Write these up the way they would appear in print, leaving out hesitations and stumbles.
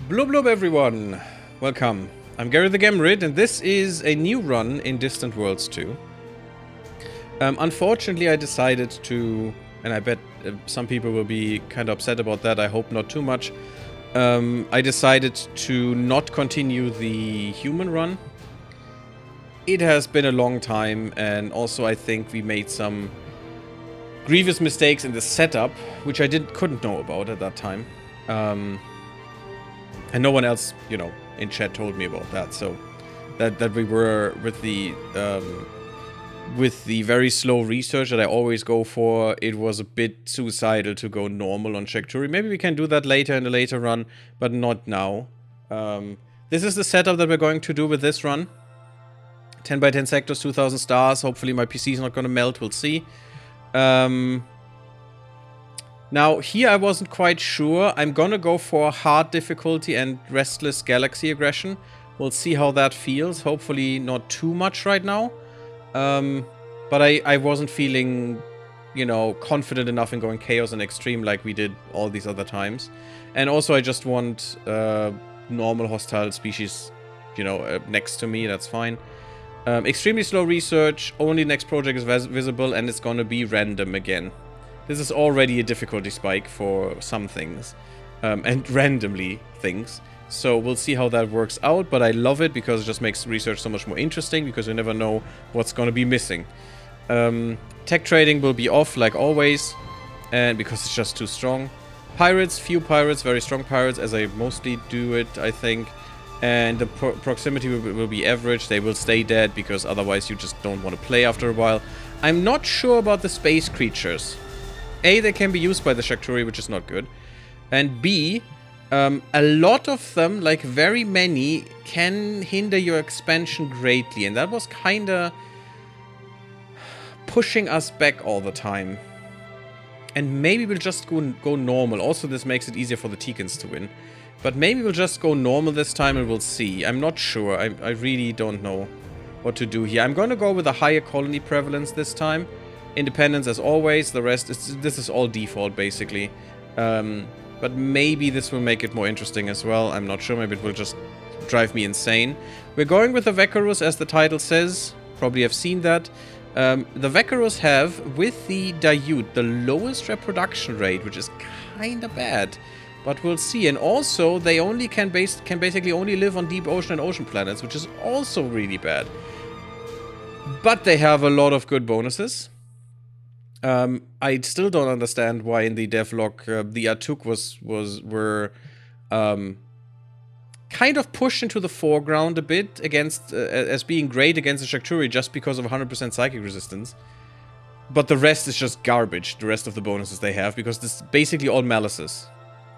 Blub blub everyone! Welcome. I'm GaryTheGammarid and this is a new run in Distant Worlds 2. Unfortunately I decided to, and I bet some people will be kind of upset about that, I hope not too much. I decided to not continue the human run. It has been a long time, and also I think we made some grievous mistakes in the setup, which I couldn't know about at that time. And no one else, you know, in chat told me about that. So that we were with the very slow research that I always go for, it was a bit suicidal to go normal on Shakturi. Maybe we can do that later in a later run, but not now. This is the setup that we're going to do with this run. 10 by 10 sectors, 2000 stars. Hopefully my PC is not going to melt. We'll see. Now, here I wasn't quite sure. I'm gonna go for hard difficulty and restless galaxy aggression. We'll see how that feels. Hopefully not too much right now. But I wasn't feeling, you know, confident enough in going chaos and extreme like we did all these other times. And also I just want normal hostile species, you know, next to me. That's fine. Extremely slow research. Only next project is visible and it's gonna be random again. This is already a difficulty spike for some things, and randomly things. So we'll see how that works out, but I love it because it just makes research so much more interesting, because you never know what's going to be missing. Tech trading will be off, like always, and because it's just too strong. Pirates, few pirates, very strong pirates, as I mostly do it, I think. And the proximity will be average. They will stay dead, because otherwise you just don't want to play after a while. I'm not sure about the space creatures. A, they can be used by the Shakturi, which is not good. And B, a lot of them, like very many, can hinder your expansion greatly. And that was kinda pushing us back all the time. And maybe we'll just go normal. Also, this makes it easier for the Teekans to win. But maybe we'll just go normal this time and we'll see. I'm not sure. I really don't know what to do here. I'm gonna go with a higher colony prevalence this time. Independence as always, the rest is, this is all default basically. But maybe this will make it more interesting as well. I'm not sure, maybe it will just drive me insane. We're going with the Wekkarus, as the title says. Probably have seen that. The Wekkarus have, with the Dayut, the lowest reproduction rate, which is kinda bad. But we'll see. And also, they only can basically only live on deep ocean and ocean planets, which is also really bad. But they have a lot of good bonuses. I still don't understand why in the devlog the Atuk were kind of pushed into the foreground a bit against as being great against the Shakturi just because of 100% psychic resistance. But the rest is just garbage, the rest of the bonuses they have, because this is basically all malices.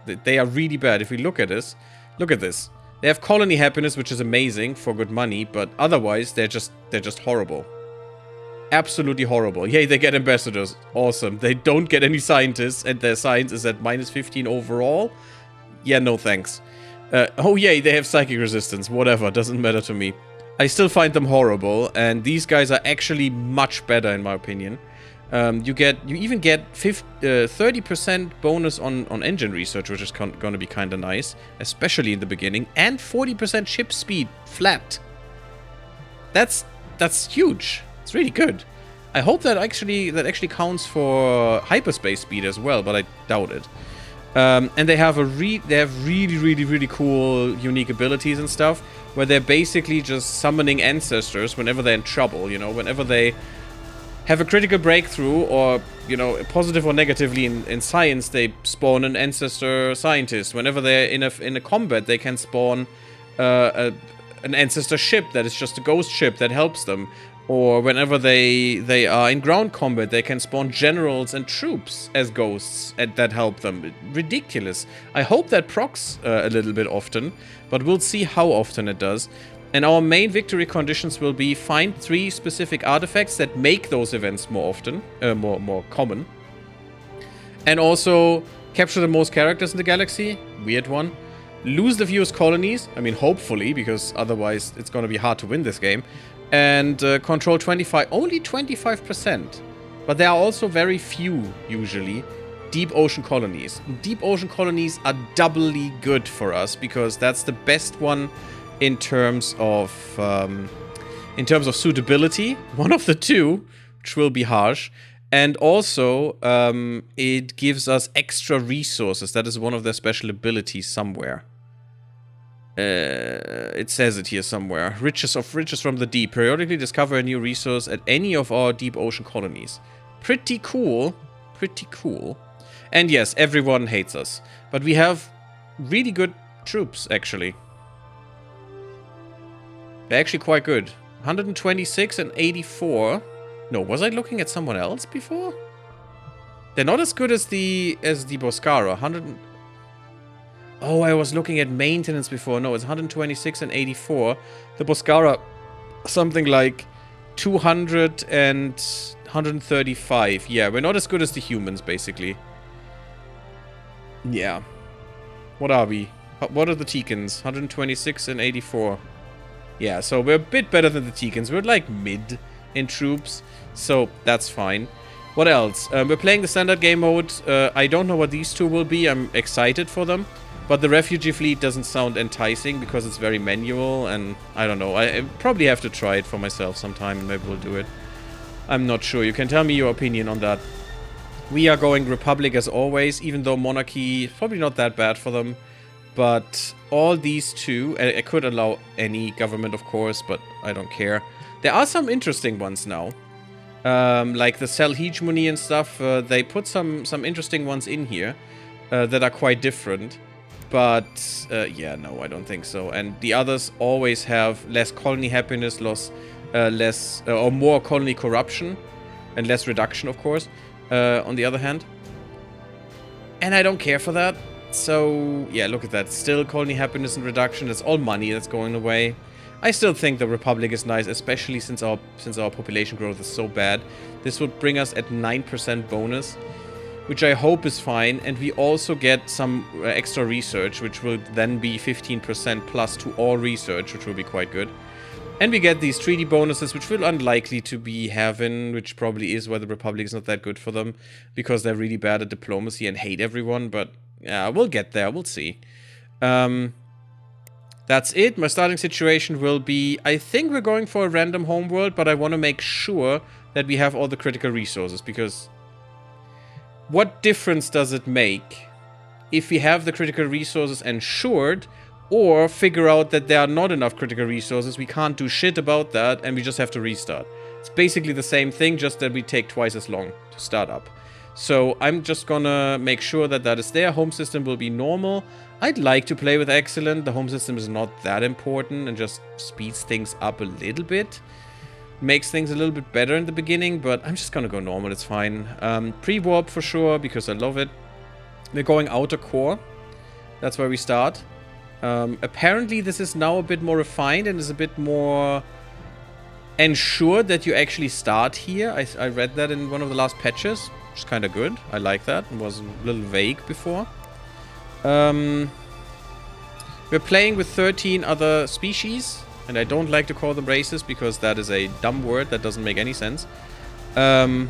They are really bad. If we look at this, look at this. They have colony happiness, which is amazing for good money, but otherwise they're just horrible. Absolutely horrible. Yay, they get ambassadors. Awesome. They don't get any scientists, and their science is at -15 overall. Yeah, no thanks. Oh yay, they have psychic resistance. Whatever, doesn't matter to me. I still find them horrible, and these guys are actually much better in my opinion. You even get 30% bonus on engine research, which is gonna be kinda nice, especially in the beginning, and 40% ship speed flat. That's huge. It's really good. I hope that actually counts for hyperspace speed as well, but I doubt it. And they have really cool unique abilities and stuff, where they're basically just summoning ancestors whenever they're in trouble. You know, whenever they have a critical breakthrough, or you know, positive or negatively in science, they spawn an ancestor scientist. Whenever they're in a combat, they can spawn an ancestor ship that is just a ghost ship that helps them. Or whenever they are in ground combat, they can spawn generals and troops as ghosts and that help them. Ridiculous. I hope that procs a little bit often, but we'll see how often it does. And our main victory conditions will be find 3 specific artifacts that make those events more often, more common. And also capture the most characters in the galaxy. Weird one. Lose the fewest colonies. I mean, hopefully, because otherwise it's going to be hard to win this game. And control only 25%. But there are also very few, usually. deep ocean colonies. Deep ocean colonies are doubly good for us because that's the best one in terms of suitability. One of the two, which will be harsh. And also, it gives us extra resources. That is one of their special abilities somewhere. It says it here somewhere. Riches from the deep. Periodically discover a new resource at any of our deep ocean colonies. Pretty cool. Pretty cool. And yes, everyone hates us. But we have really good troops, actually. They're actually quite good. 126 and 84. No, was I looking at someone else before? They're not as good as the Boscara. 100. Oh, I was looking at maintenance before. No, it's 126 and 84. The Boscara, something like 200 and 135. Yeah, we're not as good as the humans, basically. Yeah. What are we? What are the Teekans? 126 and 84. Yeah, so we're a bit better than the Teekans. We're like mid in troops, so that's fine. What else? We're playing the standard game mode. I don't know what these two will be. I'm excited for them. But the refugee fleet doesn't sound enticing because it's very manual, and I don't know. I probably have to try it for myself sometime, and maybe we'll do it. I'm not sure. You can tell me your opinion on that. We are going Republic as always, even though Monarchy is probably not that bad for them. But all these two, I could allow any government, of course, but I don't care. There are some interesting ones now. Like the cell hegemony and stuff. They put some interesting ones in here that are quite different. But, yeah, no, I don't think so. And the others always have less colony happiness, or more colony corruption, and less reduction, of course, on the other hand. And I don't care for that. So, yeah, look at that. Still colony happiness and reduction. It's all money that's going away. I still think the Republic is nice, especially since our population growth is so bad. This would bring us at 9% bonus, which I hope is fine, and we also get some extra research, which will then be 15% plus to all research, which will be quite good. And we get these treaty bonuses, which we're unlikely to be having, which probably is why the Republic is not that good for them, because they're really bad at diplomacy and hate everyone, but yeah, we'll get there, we'll see. That's it. My starting situation will be, I think we're going for a random homeworld, but I want to make sure that we have all the critical resources, because what difference does it make if we have the critical resources ensured, or figure out that there are not enough critical resources, we can't do shit about that, and we just have to restart. It's basically the same thing, just that we take twice as long to start up. So I'm just gonna make sure that that is there. Home system will be normal. I'd like to play with excellent. The home system is not that important and just speeds things up a little bit. Makes things a little bit better in the beginning, but I'm just gonna go normal, it's fine. Pre-warp for sure, because I love it. We're going outer core. That's where we start. Apparently this is now a bit more refined and is a bit more ensured that you actually start here. I read that in one of the last patches, which is kind of good. I like that. It was a little vague before. We're playing with 13 other species. And I don't like to call them races because that is a dumb word that doesn't make any sense. In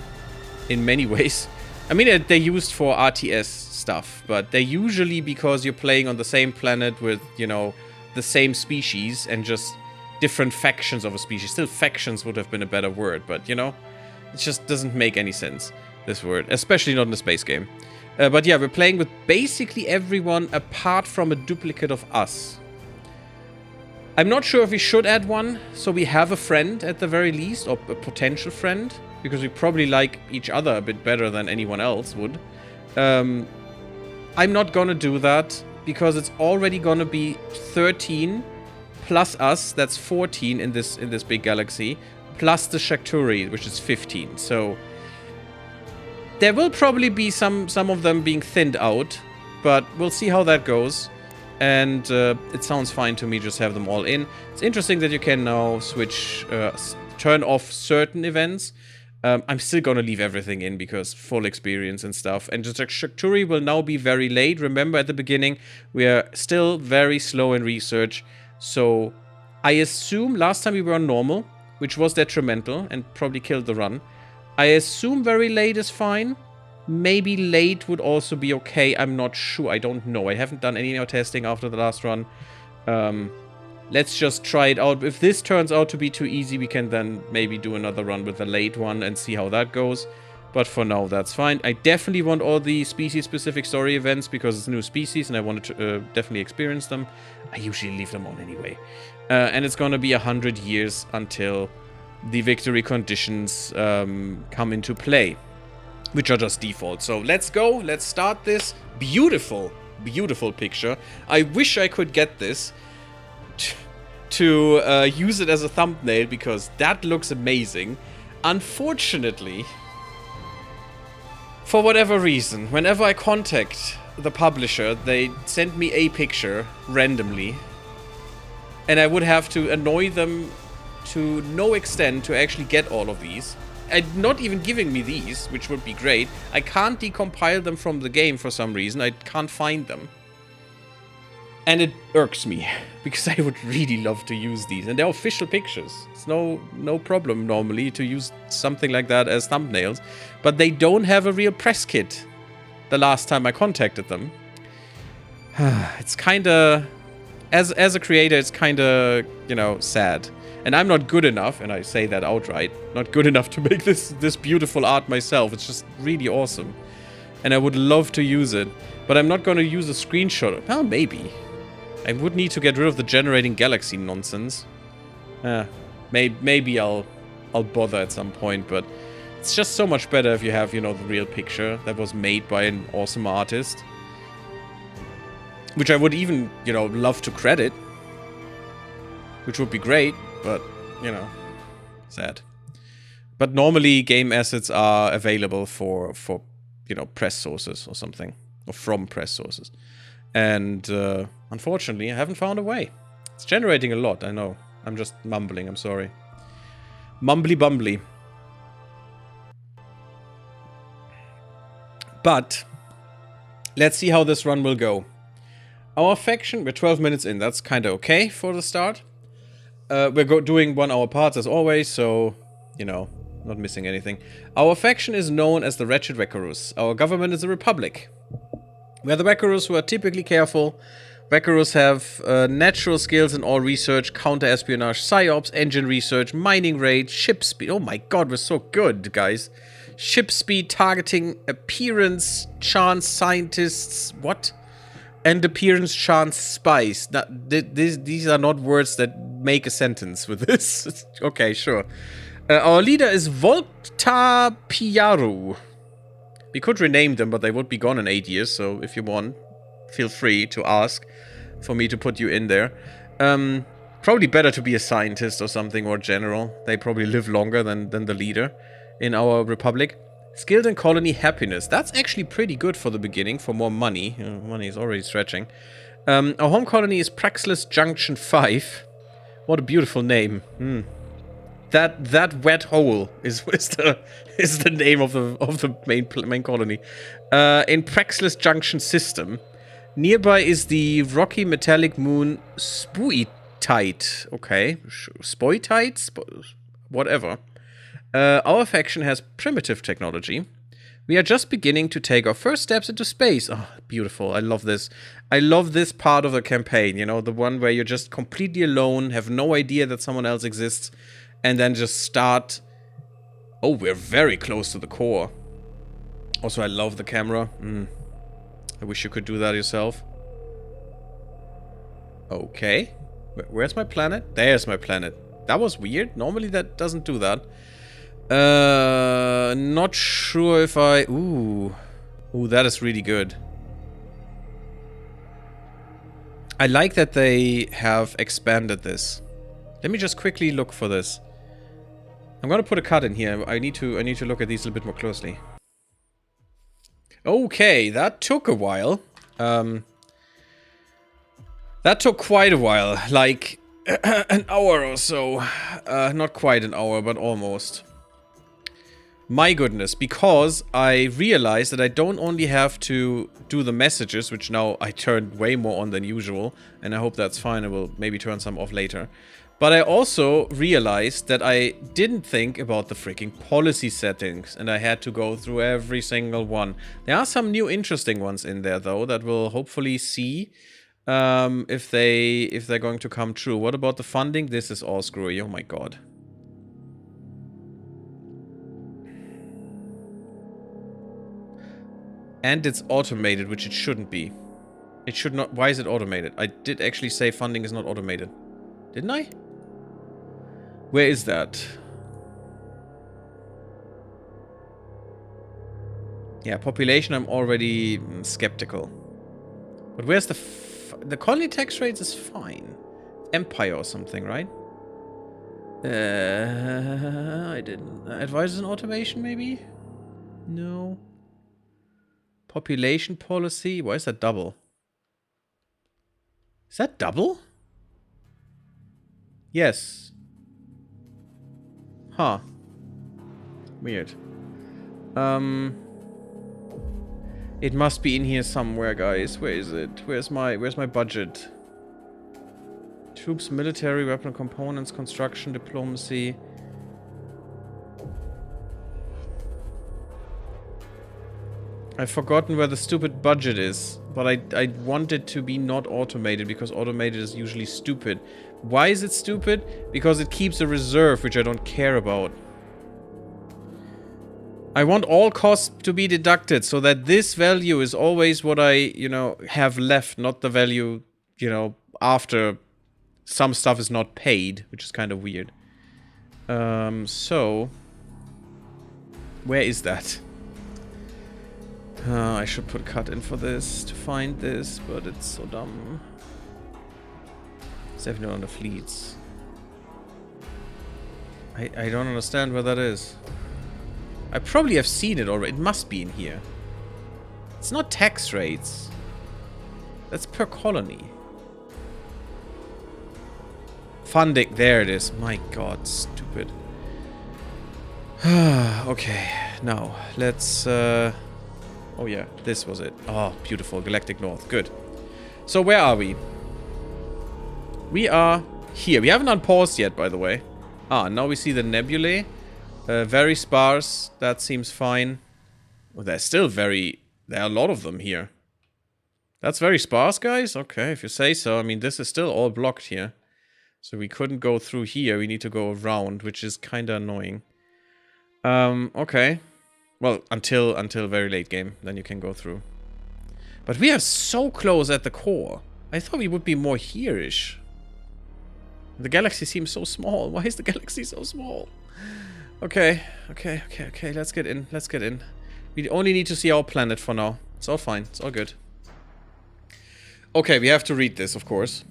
many ways. I mean, they're used for RTS stuff, but they're usually because you're playing on the same planet with, you know, the same species and just different factions of a species. Still, factions would have been a better word, but, you know, it just doesn't make any sense, this word. Especially not in a space game. But yeah, we're playing with basically everyone apart from a duplicate of us. I'm not sure if we should add one, so we have a friend at the very least, or a potential friend, because we probably like each other a bit better than anyone else would. I'm not gonna do that, because it's already gonna be 13 plus us, that's 14 in this big galaxy, plus the Shakturi, which is 15, so there will probably be some of them being thinned out, but we'll see how that goes. And it sounds fine to me, just have them all in. It's interesting that you can now switch, turn off certain events. I'm still gonna leave everything in because full experience and stuff. And just Shakturi will now be very late. Remember at the beginning, we are still very slow in research. So I assume last time we were on normal, which was detrimental and probably killed the run. I assume very late is fine. Maybe late would also be okay. I'm not sure. I don't know. I haven't done any more testing after the last run. Let's just try it out. If this turns out to be too easy, we can then maybe do another run with the late one and see how that goes. But for now, that's fine. I definitely want all the species-specific story events because it's new species and I want to definitely experience them. I usually leave them on anyway. And it's going to be 100 years until the victory conditions come into play, which are just default. So let's go. Let's start this. Beautiful, beautiful picture. I wish I could get this to use it as a thumbnail because that looks amazing. Unfortunately, for whatever reason, whenever I contact the publisher, they send me a picture randomly, and I would have to annoy them to no extent to actually get all of these. And not even giving me these, which would be great. I can't decompile them from the game for some reason. I can't find them. And it irks me, because I would really love to use these. And they're official pictures. It's no problem normally to use something like that as thumbnails. But they don't have a real press kit the last time I contacted them. It's kinda... As a creator, it's kinda, you know, sad. And I'm not good enough, and I say that outright, not good enough to make this beautiful art myself. It's just really awesome. And I would love to use it. But I'm not going to use a screenshot. Well, maybe. I would need to get rid of the generating galaxy nonsense. Maybe I'll bother at some point, but it's just so much better if you have, you know, the real picture that was made by an awesome artist. Which I would even, you know, love to credit. Which would be great, but, you know, sad. But normally game assets are available for you know, press sources or something. Or from press sources. And unfortunately, I haven't found a way. It's generating a lot, I know. I'm just mumbling, I'm sorry. Mumbly bumbly. But let's see how this run will go. Our faction, we're 12 minutes in. That's kind of okay for the start. We're doing 1 hour parts as always, so, you know, not missing anything. Our faction is known as the Wretched Wekkarus. Our government is a republic. We are the Wekkarus who are typically careful. Wekkarus have natural skills in all research, counter-espionage, psyops, engine research, mining rate, ship speed. Oh my god, we're so good, guys. Ship speed, targeting, appearance, chance, scientists, what? And appearance, chance, spies. These are not words that make a sentence with this. Okay, sure. Our leader is Volta Piaru. We could rename them, but they would be gone in 8 years, so if you want, feel free to ask for me to put you in there. Probably better to be a scientist or something, or general. They probably live longer than the leader in our republic. Skilled in colony happiness. That's actually pretty good for the beginning, for more money. Money is already stretching. Our home colony is Praxis Junction 5. What a beautiful name. That wet hole is the name of the main colony. In Praxis Junction system. Nearby is the rocky metallic moon Spuitite. Okay. Spoitite? Whatever. Our faction has primitive technology. We are just beginning to take our first steps into space. Oh, beautiful. I love this. I love this part of the campaign, you know, the one where you're just completely alone, have no idea that someone else exists, and then just start... Oh, we're very close to the core. Also, I love the camera. I wish you could do that yourself. Okay. Where's my planet? There's my planet. That was weird. Normally that doesn't do that. Not sure if I... Ooh, that is really good. I like that they have expanded this. Let me just quickly look for this. I'm gonna put a cut in here. I need to look at these a little bit more closely. Okay, that took a while. That took quite a while. Like, an hour or so. Not quite an hour, but almost. My goodness, because I realized that I don't only have to do the messages, which now I turned way more on than usual, and I hope that's fine. I will maybe turn some off later. But I also realized that I didn't think about the freaking policy settings, and I had to go through every single one. There are some new interesting ones in there, though, that we'll hopefully see if they're going to come true. What about the funding? This is all screwy. Oh my god. And it's automated, which it shouldn't be. It should not... Why is it automated? I did actually say funding is not automated. Didn't I? Where is that? Yeah, population I'm already skeptical. But where's the colony tax rates is fine. Empire or something, right? I didn't... Advisors and automation, maybe? No. Population policy? Why is that double? Is that double? Yes. Huh. Weird. It must be in here somewhere, guys. Where is it? Where's my budget? Troops, military, weapon components, construction, diplomacy. I've forgotten where the stupid budget is, but I want it to be not automated, because automated is usually stupid. Why is it stupid? Because it keeps a reserve, which I don't care about. I want all costs to be deducted, so that this value is always what I, you know, have left, not the value, you know, after some stuff is not paid, which is kind of weird. So... Where is that? I should put cut in for this to find this, but it's so dumb. 70 on the fleets. I don't understand where that is. I probably have seen it already. It must be in here. It's not tax rates. That's per colony. Funding. There it is. My god, stupid. Okay, now let's... Oh yeah, this was it. Oh, beautiful. Galactic North. Good. So where are we? We are here. We haven't unpaused yet, by the way. Ah, now we see the nebulae. Very sparse. That seems fine. Well, there's still very... There are a lot of them here. That's very sparse, guys? Okay, if you say so. I mean, this is still all blocked here. So we couldn't go through here. We need to go around, which is kind of annoying. Okay. Well, until very late game, then you can go through. But we are so close at the core. I thought we would be more here-ish. The galaxy seems so small. Why is the galaxy so small? Okay, let's get in. Let's get in. We only need to see our planet for now. It's all fine. It's all good. Okay, we have to read this, of course.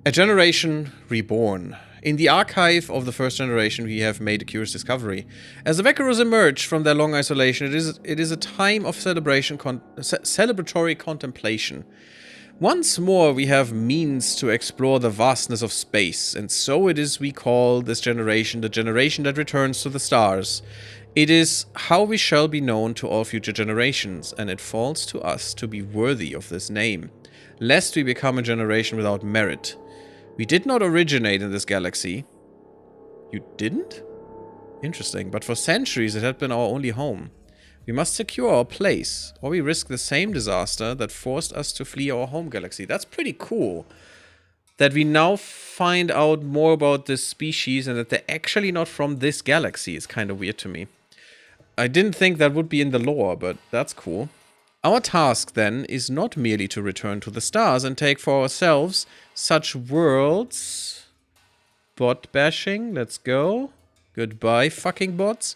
A generation reborn. In the archive of the first generation, we have made a curious discovery. As the Wekkarus emerge from their long isolation, it is a time of celebratory contemplation. Once more, we have means to explore the vastness of space, and so it is we call this generation the generation that returns to the stars. It is how we shall be known to all future generations, and it falls to us to be worthy of this name, lest we become a generation without merit. We did not originate in this galaxy. You didn't? Interesting, but for centuries it had been our only home. We must secure our place, or we risk the same disaster that forced us to flee our home galaxy. That's pretty cool. That we now find out more about this species and that they're actually not from this galaxy is kind of weird to me. I didn't think that would be in the lore, but that's cool. Our task, then, is not merely to return to the stars and take for ourselves such worlds... Bot bashing, let's go. Goodbye, fucking bots.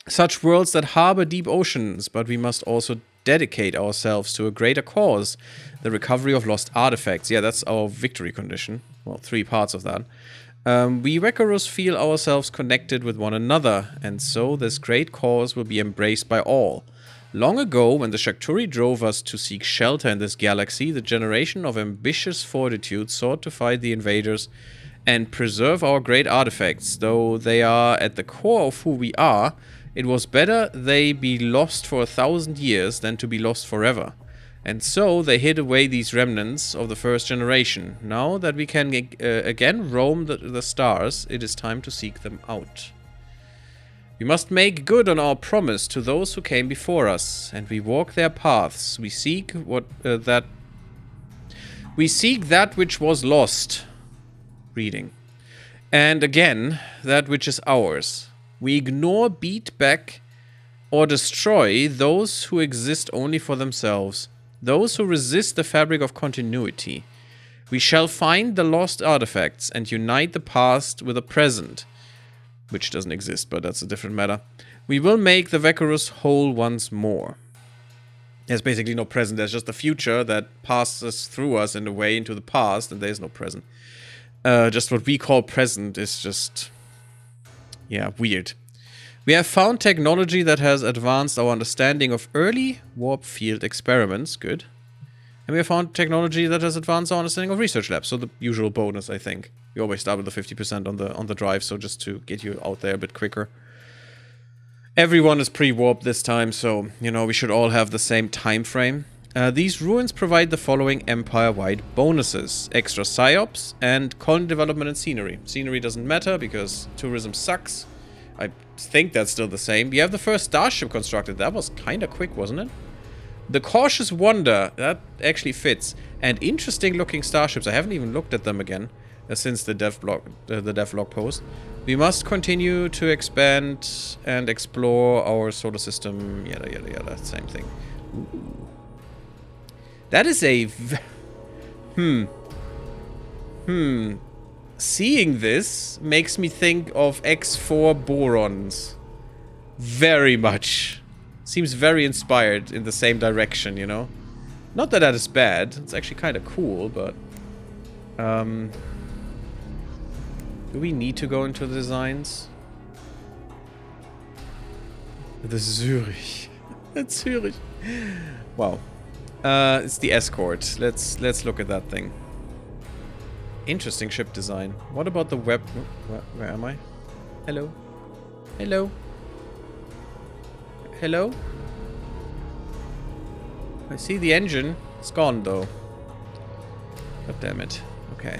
Such worlds that harbor deep oceans, but we must also dedicate ourselves to a greater cause, the recovery of lost artifacts. Yeah, that's our victory condition. Well, 3 parts of that. We Wekkarus feel ourselves connected with one another, and so this great cause will be embraced by all. Long ago, when the Shakturi drove us to seek shelter in this galaxy, the generation of ambitious fortitude sought to fight the invaders and preserve our great artifacts. Though they are at the core of who we are, it was better they be lost for 1,000 years than to be lost forever. And so they hid away these remnants of the first generation. Now that we can again roam the stars, it is time to seek them out. We must make good on our promise to those who came before us, and we walk their paths. We seek that which was lost. Reading. And again, that which is ours. We ignore, beat back, or destroy those who exist only for themselves. Those who resist the fabric of continuity. We shall find the lost artifacts and unite the past with the present. Which doesn't exist, but that's a different matter. We will make the Wekkarus whole once more. There's basically no present, there's just a future that passes through us in a way into the past, and there's no present. Just what we call present is just... yeah, weird. We have found technology that has advanced our understanding of early warp field experiments. Good. And we have found technology that has advanced our understanding of research labs. So the usual bonus, I think. We always start with the 50% on the drive, so just to get you out there a bit quicker. Everyone is pre-warp this time, so, you know, we should all have the same time frame. These ruins provide the following empire-wide bonuses. Extra psyops and colony development and scenery. Scenery doesn't matter because tourism sucks. I think that's still the same. We have the first starship constructed. That was kind of quick, wasn't it? The Cautious Wonder. That actually fits. And interesting looking starships. I haven't even looked at them again since the devlog post. We must continue to expand and explore our solar system. Yada, yada, yada. Same thing. Ooh. That is a... Seeing this makes me think of X4 borons. Very much. Seems very inspired in the same direction, you know? Not that that is bad. It's actually kind of cool, but... do we need to go into the designs? The Zurich. That's Zurich. Wow. It's the escort. Let's look at that thing. Interesting ship design. What about the web... Where am I? Hello? Hello? Hello? I see the engine. It's gone, though. God damn it. Okay.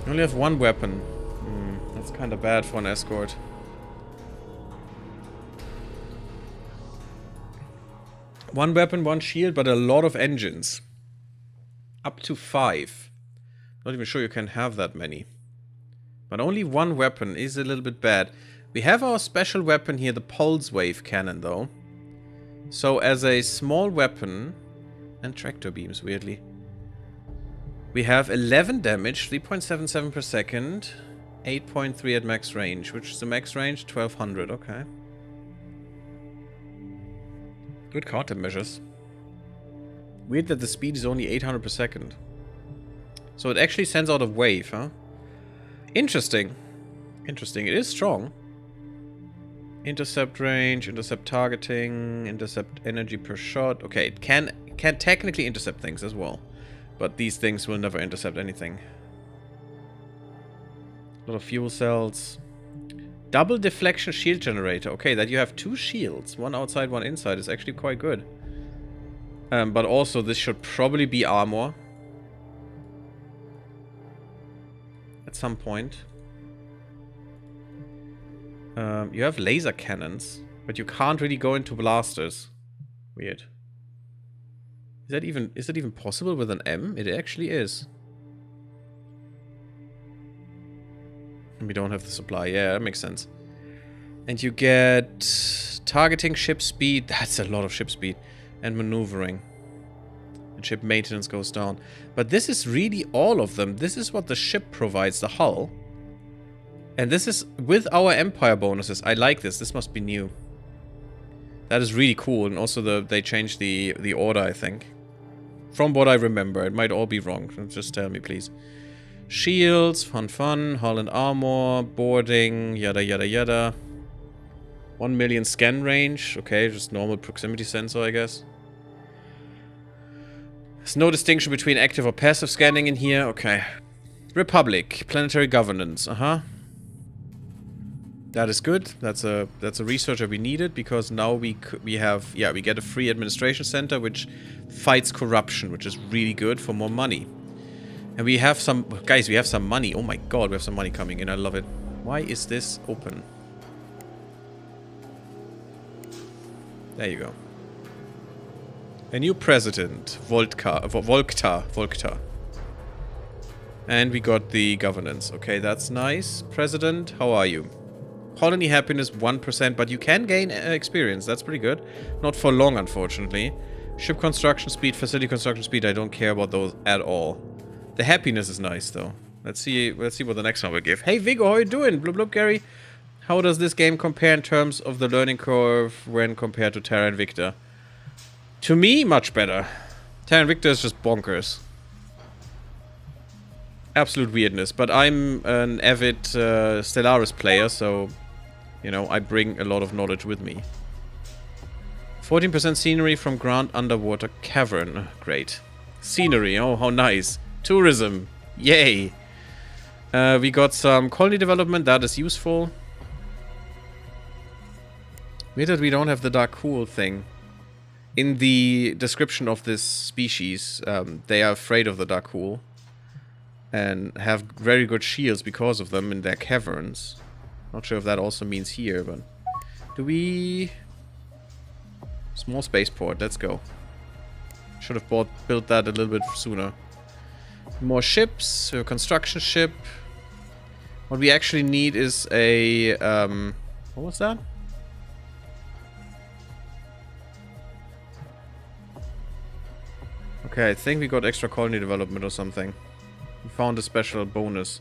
You only have one weapon. That's kind of bad for an escort. One weapon, one shield, but a lot of engines. Up to 5. Not even sure you can have that many. But only one weapon is a little bit bad. We have our special weapon here, the Pulse Wave Cannon, though. So as a small weapon... and tractor beams, weirdly. We have 11 damage, 3.77 per second, 8.3 at max range. Which is the max range? 1200, okay. Good countermeasures. Weird that the speed is only 800 per second. So it actually sends out a wave, huh? Interesting. Interesting. It is strong. Intercept range, intercept targeting, intercept energy per shot. Okay, it can technically intercept things as well. But these things will never intercept anything. A lot of fuel cells. Double deflection shield generator. Okay, that you have 2 shields. One outside, one inside is actually quite good. But also this should probably be armor. At some point. You have laser cannons. But you can't really go into blasters. Weird. Is that even possible with an M? It actually is. We don't have the supply. Yeah, that makes sense. And you get targeting ship speed. That's a lot of ship speed. And maneuvering. And ship maintenance goes down. But this is really all of them. This is what the ship provides, the hull. And this is with our Empire bonuses. I like this. This must be new. That is really cool. And also they changed the order, I think. From what I remember. It might all be wrong. Just tell me, please. Shields, fun, hull and armor, boarding, yada yada yada. 1 million scan range, okay, just normal proximity sensor, I guess. There's no distinction between active or passive scanning in here. Okay. Republic. Planetary governance. That is good. That's a researcher we needed, because now we get a free administration center which fights corruption, which is really good for more money. And we have some... Guys, we have some money. Oh my god, we have some money coming in. I love it. Why is this open? There you go. A new president. Volkta. And we got the governance. Okay, that's nice. President, how are you? Colony happiness 1%, but you can gain experience. That's pretty good. Not for long, unfortunately. Ship construction speed, facility construction speed. I don't care about those at all. The happiness is nice, though. Let's see what the next one will give. Hey, Vigo, how you doing? Blub blub, Gary. How does this game compare in terms of the learning curve when compared to Terra Invicta? To me, much better. Terra Invicta is just bonkers. Absolute weirdness. But I'm an avid Stellaris player, so... You know, I bring a lot of knowledge with me. 14% scenery from ground underwater cavern. Great. Scenery, oh, how nice. Tourism. Yay. We got some colony development. That is useful. Weird that we don't have the dark cool thing. In the description of this species, they are afraid of the dark cool. And have very good shields because of them in their caverns. Not sure if that also means here, but... Do we... Small spaceport, let's go. Should have built that a little bit sooner. More ships, a construction ship. What we actually need is a... what was that? Okay, I think we got extra colony development or something. We found a special bonus.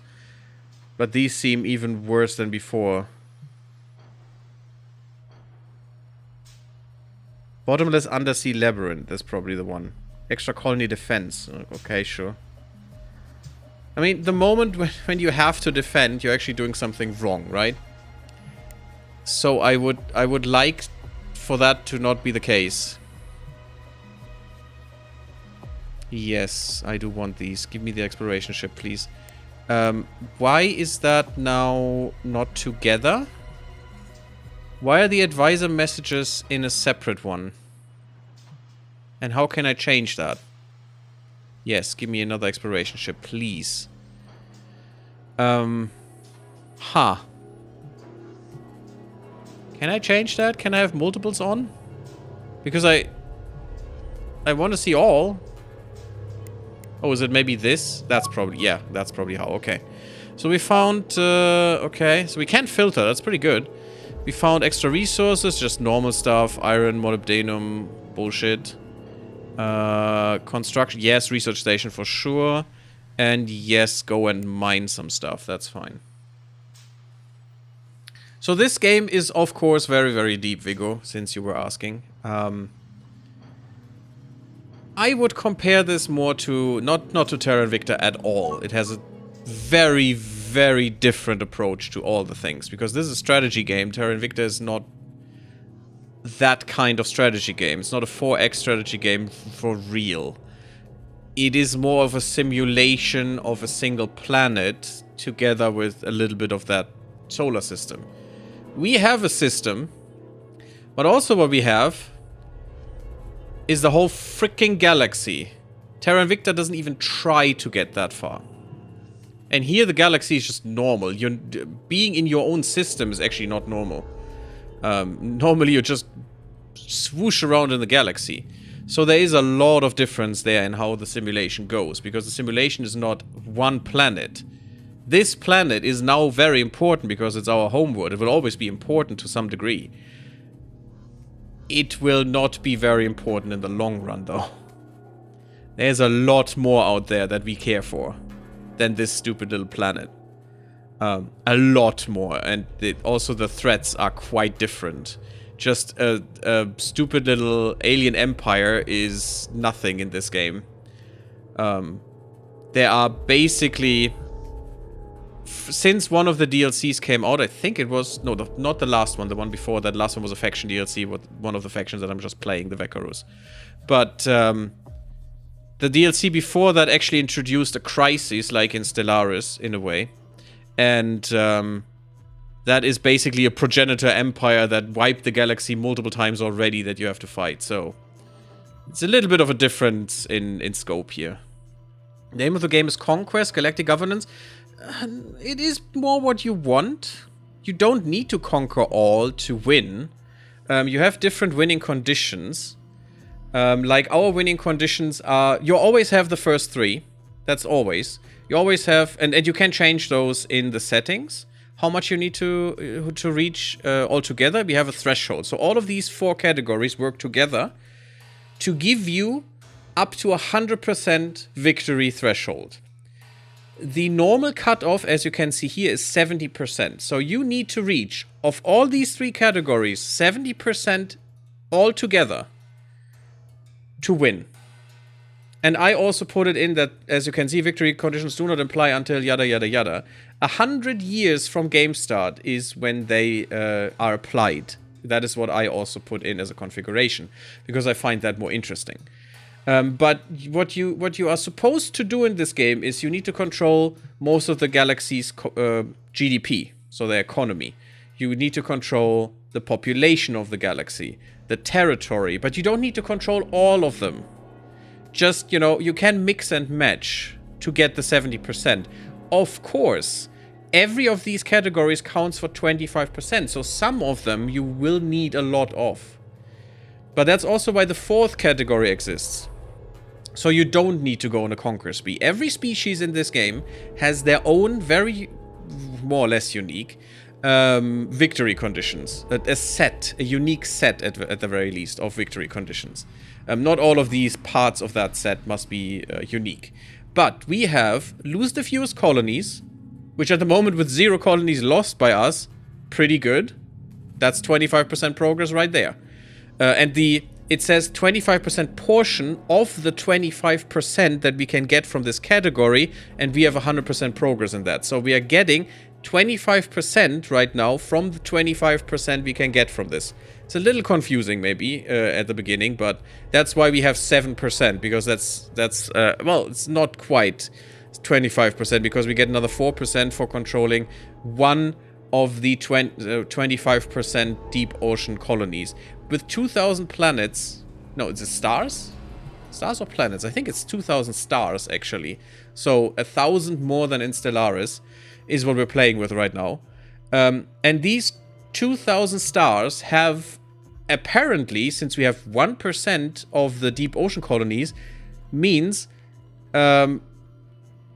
But these seem even worse than before. Bottomless undersea labyrinth. That's probably the one. Extra colony defense. Okay, sure. I mean, the moment when you have to defend, you're actually doing something wrong, right? So I would like for that to not be the case. Yes, I do want these. Give me the exploration ship, please. Why is that now not together? Why are the advisor messages in a separate one? And how can I change that? Yes, give me another exploration ship, please. Can I change that? Can I have multiples on? Because I want to see all. Oh, is it maybe this? That's probably... Yeah, that's probably how. Okay. So we found... okay. So we can filter. That's pretty good. We found extra resources. Just normal stuff. Iron, molybdenum. Bullshit. Construction. Yes, research station for sure. And yes, go and mine some stuff. That's fine. So this game is, of course, very, very deep, Vigo, since you were asking. I would compare this more to, not to Terra Invicta at all. It has a very, very different approach to all the things. Because this is a strategy game. Terra Invicta is not that kind of strategy game. It's not a 4X strategy game for real. It is more of a simulation of a single planet together with a little bit of that solar system. We have a system, but also what we have is the whole freaking galaxy. Terra Invicta doesn't even try to get that far. And here the galaxy is just normal. Being in your own system is actually not normal. Normally you just swoosh around in the galaxy. So there is a lot of difference there in how the simulation goes. Because the simulation is not one planet. This planet is now very important because it's our homeworld. It will always be important to some degree. It will not be very important in the long run, though. There's a lot more out there that we care for than this stupid little planet. A lot more. And also the threats are quite different. Just a stupid little alien empire is nothing in this game. There are basically... Since one of the DLCs came out, I think it was... No, not the last one. The one before. That last one was a faction DLC with one of the factions that I'm just playing, the Wekkarus. But The DLC before that actually introduced a crisis, like in Stellaris, in a way. And that is basically a progenitor empire that wiped the galaxy multiple times already that you have to fight. So it's a little bit of a difference in scope here. The name of the game is Conquest, Galactic Governance. It is more what you want. You don't need to conquer all to win. You have different winning conditions. Like our winning conditions are, you always have the first 3. That's always. You always have, and you can change those in the settings. How much you need to reach altogether. We have a threshold. So all of these 4 categories work together to give you up to 100% victory threshold. The normal cutoff, as you can see here, is 70%. So you need to reach, of all these 3 categories, 70% altogether to win. And I also put it in that, as you can see, victory conditions do not apply until yada yada yada. 100 years from game start is when they are applied. That is what I also put in as a configuration, because I find that more interesting. But what you are supposed to do in this game is you need to control most of the galaxy's GDP, so their economy. You need to control the population of the galaxy, the territory, but you don't need to control all of them. Just, you know, you can mix and match to get the 70%. Of course, every of these categories counts for 25%, so some of them you will need a lot of. But that's also why the 4th category exists. So you don't need to go on a conquer spree. Every species in this game has their own very, more or less unique, victory conditions. A unique set at the very least of victory conditions. Not all of these parts of that set must be unique. But we have lose the fewest colonies, which at the moment with 0 colonies lost by us, pretty good. That's 25% progress right there. And it says 25% portion of the 25% that we can get from this category, and we have 100% progress in that. So we are getting 25% right now from the 25% we can get from this. It's a little confusing maybe at the beginning, but that's why we have 7%, because that's well, it's not quite 25%, because we get another 4% for controlling one of the 25% deep ocean colonies. With 2,000 planets... No, is it stars? Stars or planets? I think it's 2,000 stars, actually. So 1,000 more than in Stellaris is what we're playing with right now. And these 2,000 stars have, apparently, since we have 1% of the deep ocean colonies, means there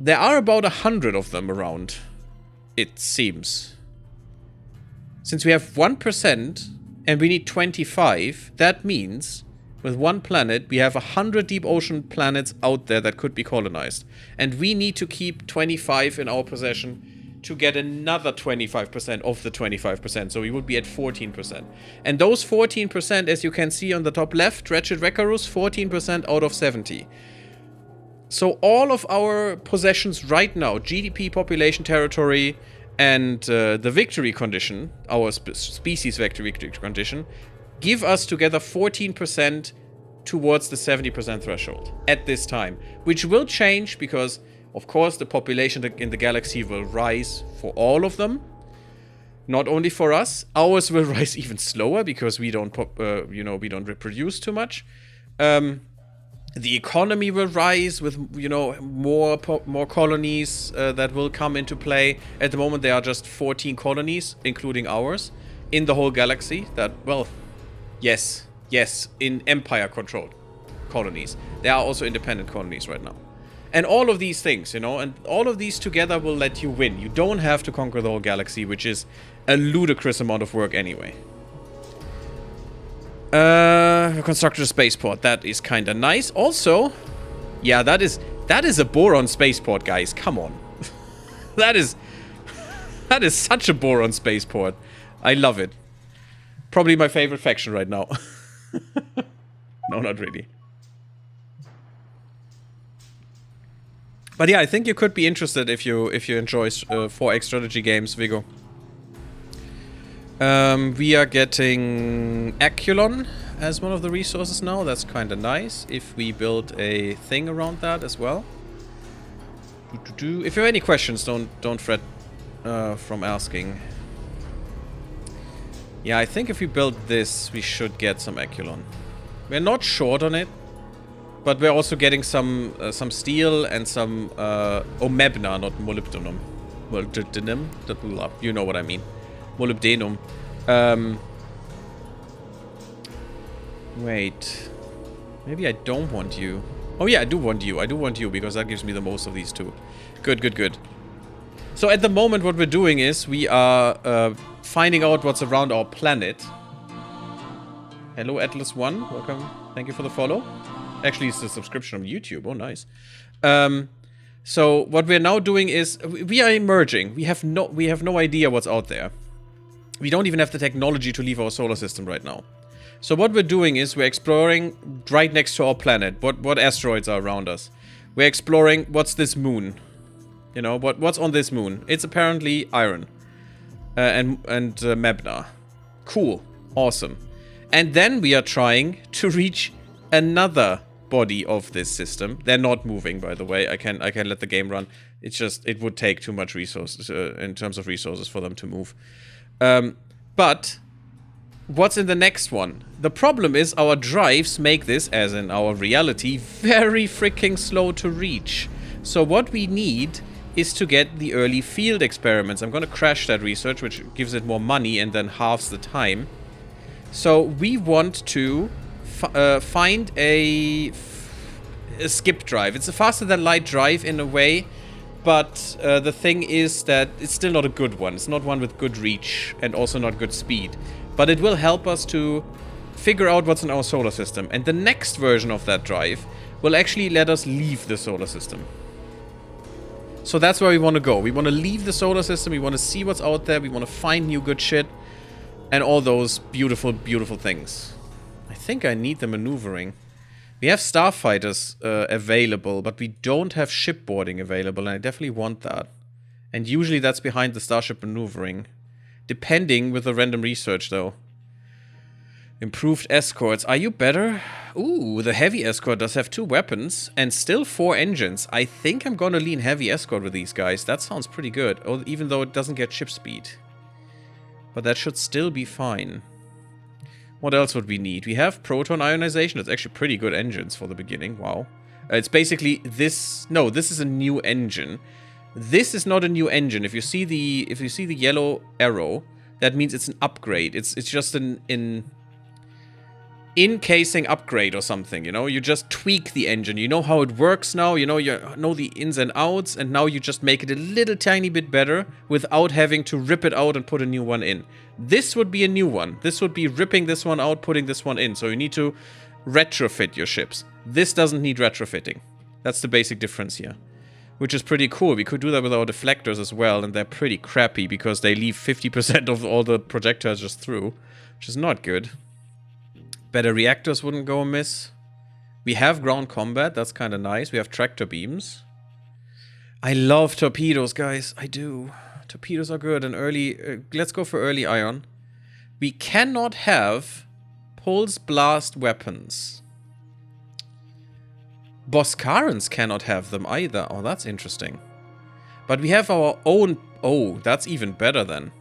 are about 100 of them around, it seems. Since we have 1% and we need 25, that means with one planet we have 100 deep ocean planets out there that could be colonized. And we need to keep 25 in our possession to get another 25% of the 25%. So we would be at 14%. And those 14%, as you can see on the top left, Wretched Wekkarus, 14% out of 70. So all of our possessions right now, GDP, population, territory, and the victory condition, our species victory condition, give us together 14% towards the 70% threshold at this time. Which will change because, of course, the population in the galaxy will rise for all of them. Not only for us. Ours will rise even slower because we don't, we don't reproduce too much. The economy will rise with, more colonies that will come into play. At the moment, there are just 14 colonies, including ours, in the whole galaxy. That, well, yes, in Empire-controlled colonies. There are also independent colonies right now. And all of these things, and all of these together will let you win. You don't have to conquer the whole galaxy, which is a ludicrous amount of work anyway. Constructed a spaceport. That is kind of nice. Also, yeah, that is a boron spaceport, guys. Come on. that is such a boron spaceport. I love it. Probably my favorite faction right now. No, not really. But yeah, I think you could be interested if you enjoy 4X strategy games, Vigo. We are getting Aculon as one of the resources now. That's kind of nice. If we build a thing around that as well. If you have any questions, don't fret from asking. Yeah, I think if we build this, we should get some Eculon. We're not short on it, but we're also getting some steel and some Omebna, not molybdenum. Molybdenum? You know what I mean. Molybdenum. Wait. Maybe I don't want you. Oh yeah, I do want you. I do want you because that gives me the most of these two. Good, good, good. So at the moment what we're doing is we are finding out what's around our planet. Hello Atlas1, welcome. Thank you for the follow. Actually, it's a subscription on YouTube. Oh, nice. So what we're now doing is we are emerging. We have no idea what's out there. We don't even have the technology to leave our solar system right now. So what we're doing is we're exploring right next to our planet. What asteroids are around us? We're exploring what's this moon. You know, what's on this moon? It's apparently iron. And Mebna. Cool. Awesome. And then we are trying to reach another body of this system. They're not moving, by the way. I can let the game run. It's just, it would take too much resources, in terms of resources for them to move. But what's in the next one? The problem is our drives make this, as in our reality, very freaking slow to reach. So what we need is to get the early field experiments. I'm going to crash that research, which gives it more money and then halves the time. So we want to find a skip drive. It's a faster than light drive in a way, but the thing is that it's still not a good one. It's not one with good reach and also not good speed. But it will help us to figure out what's in our solar system. And the next version of that drive will actually let us leave the solar system. So that's where we want to go. We want to leave the solar system. We want to see what's out there. We want to find new good shit. And all those beautiful, beautiful things. I think I need the maneuvering. We have starfighters available, but we don't have shipboarding available. And I definitely want that. And usually that's behind the starship maneuvering. Depending with the random research, though. Improved escorts. Are you better? Ooh, the heavy escort does have 2 weapons and still 4 engines. I think I'm gonna lean heavy escort with these guys. That sounds pretty good. Oh, even though it doesn't get ship speed. But that should still be fine. What else would we need? We have proton ionization. It's actually pretty good engines for the beginning. Wow. It's basically this. No, this is a new engine. This is not a new engine. If you see the yellow arrow, that means it's an upgrade. It's just an encasing upgrade or something, you know? You just tweak the engine. You know how it works now. You know the ins and outs, and now you just make it a little tiny bit better without having to rip it out and put a new one in. This would be a new one. This would be ripping this one out, putting this one in. So you need to retrofit your ships. This doesn't need retrofitting. That's the basic difference here. Which is pretty cool. We could do that with our deflectors as well, and they're pretty crappy because they leave 50% of all the projectiles just through, which is not good. Better reactors wouldn't go amiss. We have ground combat. That's kind of nice. We have tractor beams. I love torpedoes, guys. I do. Torpedoes are good. And early... let's go for early ion. We cannot have pulse blast weapons. Boscarans cannot have them either. Oh, that's interesting. But we have our own... Oh, that's even better then.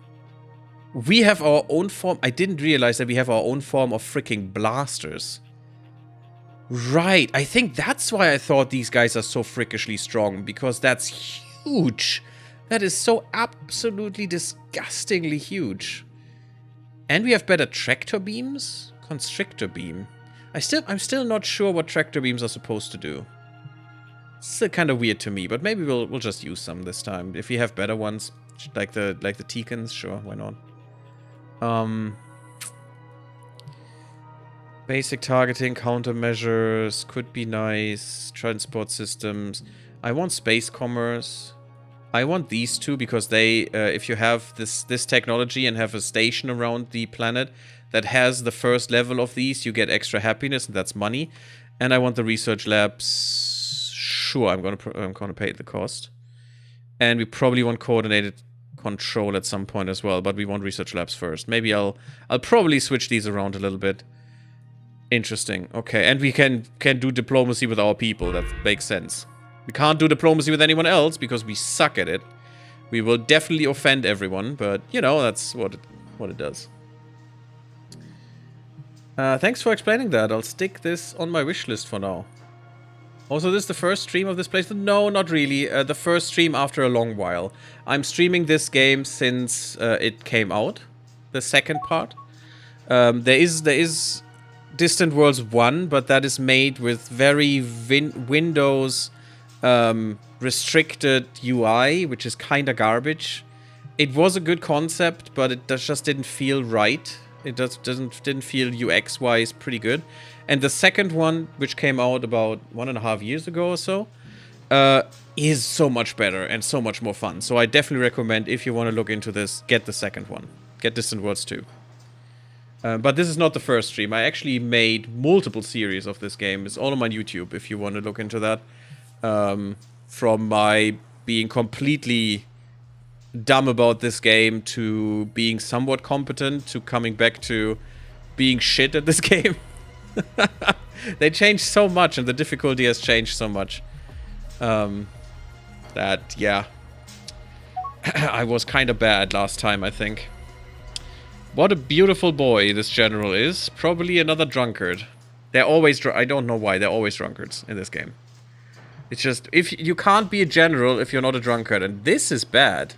We have our own form. I didn't realize that we have our own form of freaking blasters. Right. I think that's why I thought these guys are so freakishly strong. Because that's huge. That is so absolutely disgustingly huge. And we have better tractor beams? Constrictor beam. I'm still not sure what tractor beams are supposed to do. It's still kind of weird to me, but maybe we'll just use some this time. If we have better ones, like the Teekans, sure, why not? Basic targeting, countermeasures, could be nice. Transport systems. I want space commerce. I want these two because they, if you have this technology and have a station around the planet that has the first level of these, you get extra happiness, and that's money. And I want the research labs. Sure, I'm gonna pay the cost. And we probably want coordinated control at some point as well, but we want research labs first. Maybe I'll probably switch these around a little bit. Interesting. Okay, and we can do diplomacy with our people. That makes sense. We can't do diplomacy with anyone else because we suck at it. We will definitely offend everyone, but, you know, that's what it does. Thanks for explaining that. I'll stick this on my wish list for now. Also, this is the first stream of this playthrough? No, not really. The first stream after a long while. I'm streaming this game since it came out. The second part. There is Distant Worlds 1, but that is made with very Windows restricted UI, which is kinda garbage. It was a good concept, but it just didn't feel right. It didn't feel UX-wise pretty good. And the second one, which came out about 1.5 years ago or so, is so much better and so much more fun. So I definitely recommend, if you want to look into this, get the second one. Get Distant Worlds 2. But this is not the first stream. I actually made multiple series of this game. It's all on my YouTube, if you want to look into that. From my being completely dumb about this game to being somewhat competent to coming back to being shit at this game. They changed so much and the difficulty has changed so much. That, yeah. I was kind of bad last time, I think. What a beautiful boy this general is. Probably another drunkard. They're always I don't know why, they're always drunkards in this game. It's just, if you can't be a general if you're not a drunkard, and this is bad.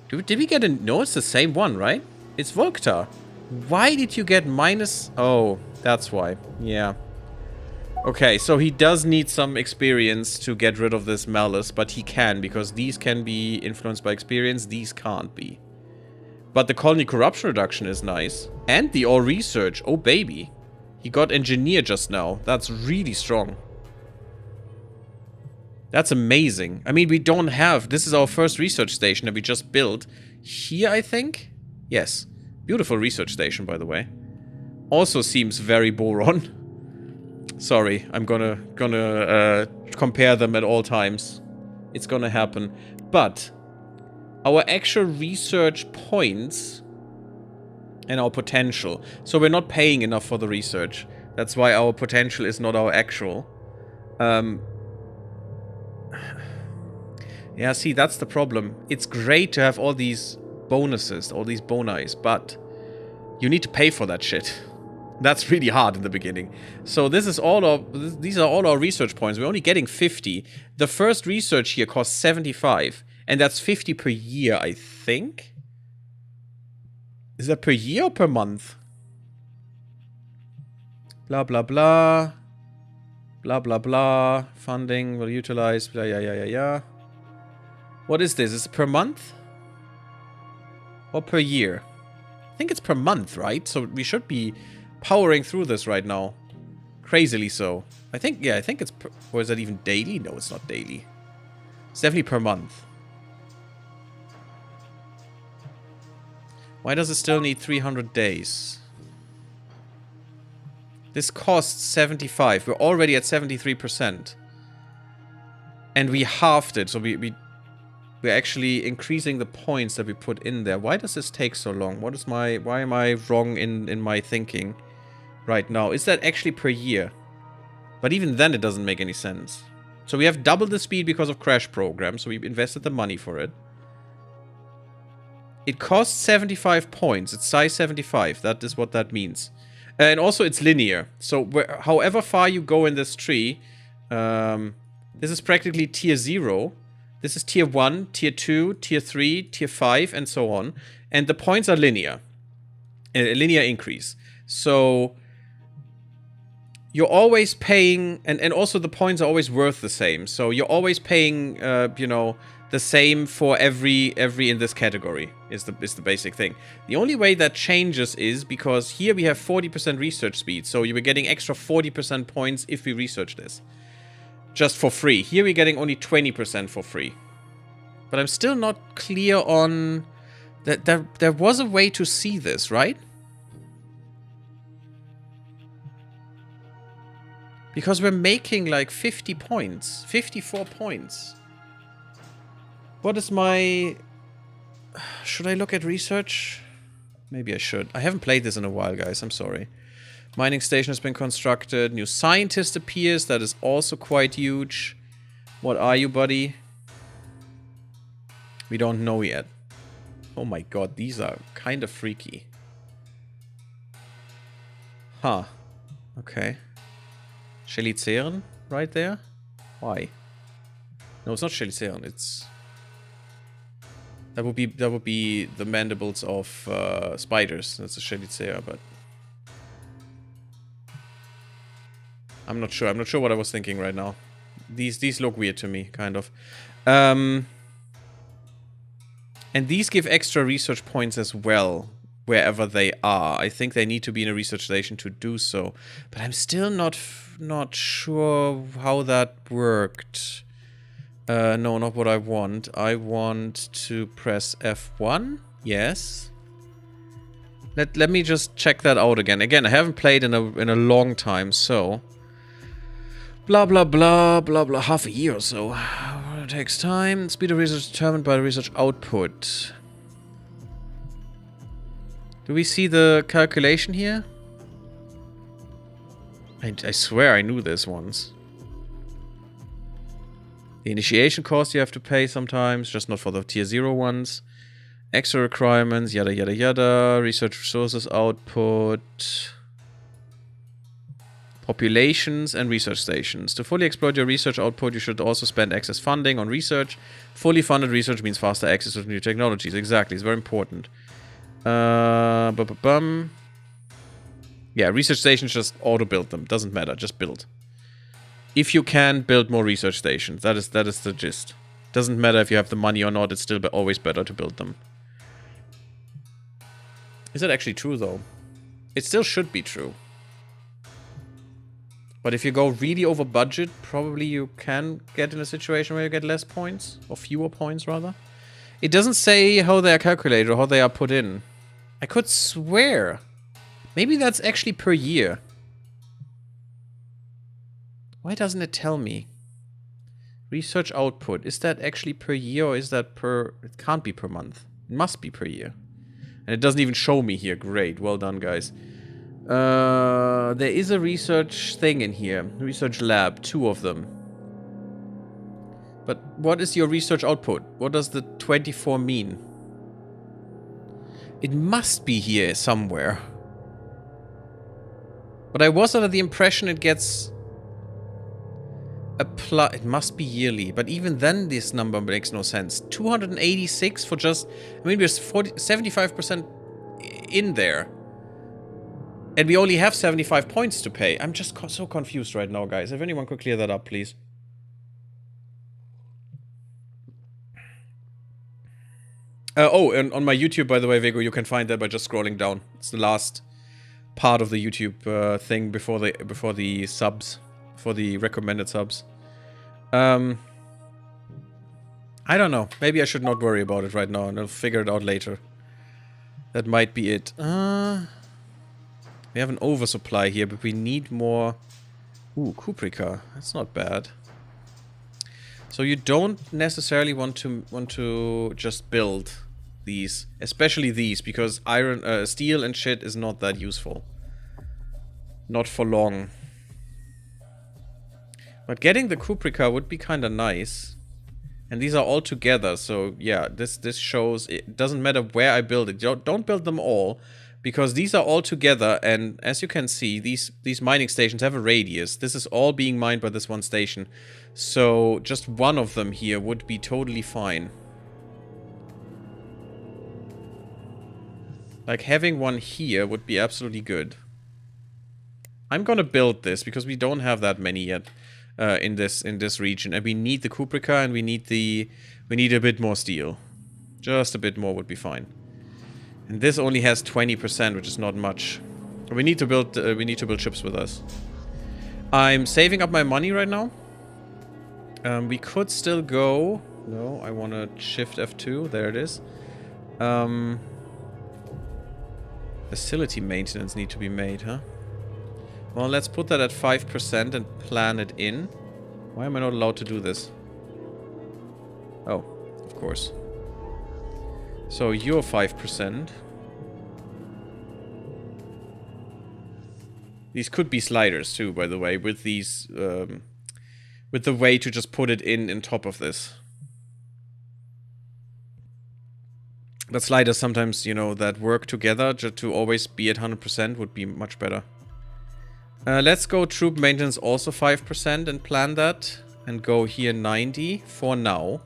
Did we get a... No, it's the same one, right? It's Volktar. Why did you get minus... Oh, that's why. Yeah. Okay, so he does need some experience to get rid of this malice, but he can, because these can be influenced by experience, these can't be. But the colony corruption reduction is nice. And the all research. Oh, baby. He got engineer just now. That's really strong. That's amazing. I mean, we don't have... This is our first research station that we just built. Here, I think? Yes. Beautiful research station, by the way. Also seems very boron. Sorry, I'm gonna compare them at all times. It's gonna happen. But our actual research points and our potential. So we're not paying enough for the research. That's why our potential is not our actual. Yeah, see, that's the problem. It's great to have all these bonuses, all these bonis, but you need to pay for that shit. That's really hard in the beginning. So this is all our... These are all our research points. We're only getting 50. The first research here costs 75. And that's 50 per year, I think? Is that per year or per month? Blah, blah, blah. Blah, blah, blah. Funding will utilize... Blah, yeah. What is this? Is it per month? Or per year? I think it's per month, right? So we should be powering through this right now. Crazily so. I think it's per... Or is that even daily? No, it's not daily. It's definitely per month. Why does it still need 300 days? This costs 75. We're already at 73%. And we halved it, so we're actually increasing the points that we put in there. Why does this take so long? Why am I wrong in my thinking right now? Is that actually per year? But even then it doesn't make any sense. So we have doubled the speed because of Crash Program, so we invested the money for it. It costs 75 points. It's size 75. That is what that means. And also it's linear. So however far you go in this tree, this is practically tier 0. This is tier 1, tier 2, tier 3, tier 5, and so on. And the points are linear. A linear increase. So you're always paying, and also the points are always worth the same. So you're always paying, you know, the same for every in this category is the basic thing. The only way that changes is because here we have 40% research speed. So you were getting extra 40% points if we research this. Just for free. Here we're getting only 20% for free. But I'm still not clear on... There was a way to see this, right? Because we're making like 50 points. 54 points. What is my... Should I look at research? Maybe I should. I haven't played this in a while, guys. I'm sorry. Mining station has been constructed. New scientist appears. That is also quite huge. What are you, buddy? We don't know yet. Oh my god, these are kind of freaky. Huh. Okay. Cheliceren right there? Why? No, it's not Cheliceren, it's... That would be the mandibles of spiders. That's a Chelicera, but... I'm not sure. I'm not sure what I was thinking right now. These look weird to me, kind of. And these give extra research points as well, wherever they are. I think they need to be in a research station to do so. But I'm still not sure how that worked. No, not what I want. I want to press F1. Yes. Let me just check that out again. Again, I haven't played in a long time, so... Blah, blah, blah, blah, blah. Half a year or so. It takes time. Speed of research determined by the research output. Do we see the calculation here? I swear I knew this once. The initiation cost you have to pay sometimes, just not for the tier 0 ones. Extra requirements, yada yada yada. Research resources output. Populations and research stations. To fully exploit your research output, you should also spend excess funding on research. Fully funded research means faster access to new technologies. Exactly, it's very important. Yeah, research stations, just auto-build them. Doesn't matter, just build. If you can, build more research stations. That is the gist. Doesn't matter if you have the money or not, it's still always better to build them. Is that actually true, though? It still should be true. But if you go really over budget, probably you can get in a situation where you get less points. Or fewer points, rather. It doesn't say how they are calculated or how they are put in. I could swear. Maybe that's actually per year. Why doesn't it tell me? Research output. Is that actually per year or is that per... It can't be per month. It must be per year. And it doesn't even show me here. Great. Well done, guys. There is a research thing in here. Research lab. 2 of them. But what is your research output? What does the 24 mean? It must be here somewhere. But I was under the impression it gets... It must be yearly. But even then this number makes no sense. 286 for just... I mean, there's 75% in there. And we only have 75 points to pay. I'm just so confused right now, guys. If anyone could clear that up, please. And on my YouTube, by the way, Vego, you can find that by just scrolling down. It's the last part of the YouTube thing before the subs. For the recommended subs. I don't know. Maybe I should not worry about it right now, and I'll figure it out later. That might be it. We have an oversupply here, but we need more... Ooh, Cuprica. That's not bad. So you don't necessarily want to just build these. Especially these, because iron, steel and shit is not that useful. Not for long. But getting the Cuprica would be kind of nice. And these are all together, so yeah, this shows it doesn't matter where I build it. Don't build them all, because these are all together, and as you can see, these mining stations have a radius. This is all being mined by this one station. So just one of them here would be totally fine. Like having one here would be absolutely good. I'm gonna build this because we don't have that many yet. In this region, and we need the Cuprica, and we need a bit more steel. Just a bit more would be fine. And this only has 20%, which is not much. We need to build ships with us. I'm saving up my money right now. We could still go. No, I want to shift F2. There it is. Facility maintenance need to be made, huh? Well, let's put that at 5% and plan it in. Why am I not allowed to do this? Oh, of course. So you're 5%. These could be sliders too, by the way, with these, with the way to just put it in top of this. But sliders sometimes, you know, that work together just to always be at 100% would be much better. Let's go troop maintenance also 5% and plan that. And go here 90 for now.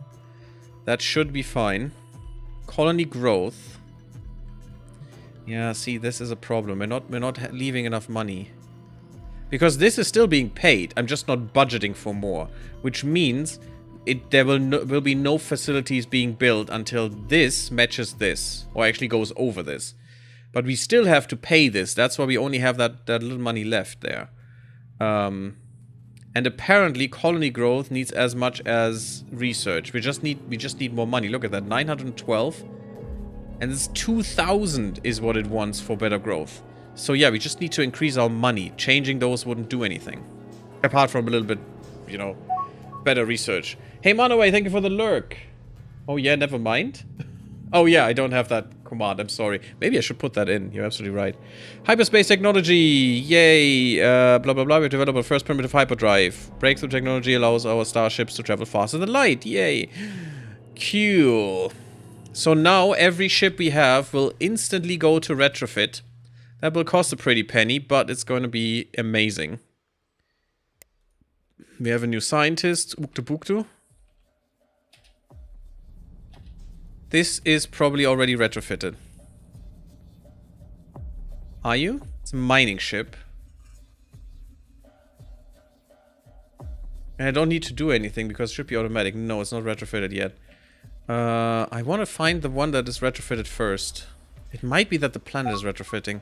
That should be fine. Colony growth. Yeah, see, this is a problem. We're not leaving enough money. Because this is still being paid. I'm just not budgeting for more. Which means there will be no facilities being built until this matches this. Or actually goes over this. But we still have to pay this. That's why we only have that little money left there. And apparently colony growth needs as much as research. We just need more money. Look at that. 912. And this 2,000 is what it wants for better growth. So yeah, we just need to increase our money. Changing those wouldn't do anything. Apart from a little bit, you know, better research. Hey, Manaway, thank you for the lurk. Oh yeah, never mind. Oh yeah, I don't have that command. I'm sorry. Maybe I should put that in. You're absolutely right. Hyperspace technology. Yay. Blah, blah, blah. We've developed our first primitive hyperdrive. Breakthrough technology allows our starships to travel faster than light. Yay. Cool. So now every ship we have will instantly go to retrofit. That will cost a pretty penny, but it's going to be amazing. We have a new scientist, Uktu. This is probably already retrofitted. Are you? It's a mining ship. And I don't need to do anything because it should be automatic. No, it's not retrofitted yet. I want to find the one that is retrofitted first. It might be that the planet is retrofitting.